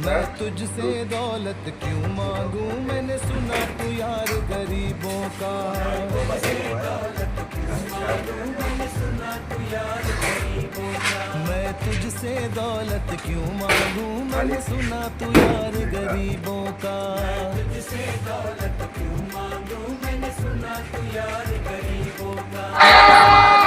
मैं तुझसे दौलत क्यों मांगू, मैंने सुना तू यार गरीबों का। मैं तुझसे दौलत क्यों मांगू, मैंने सुना तू यार गरीबों का। तुझसे दौलत क्यों मांगू, मैंने सुना तू यार गरीबों का।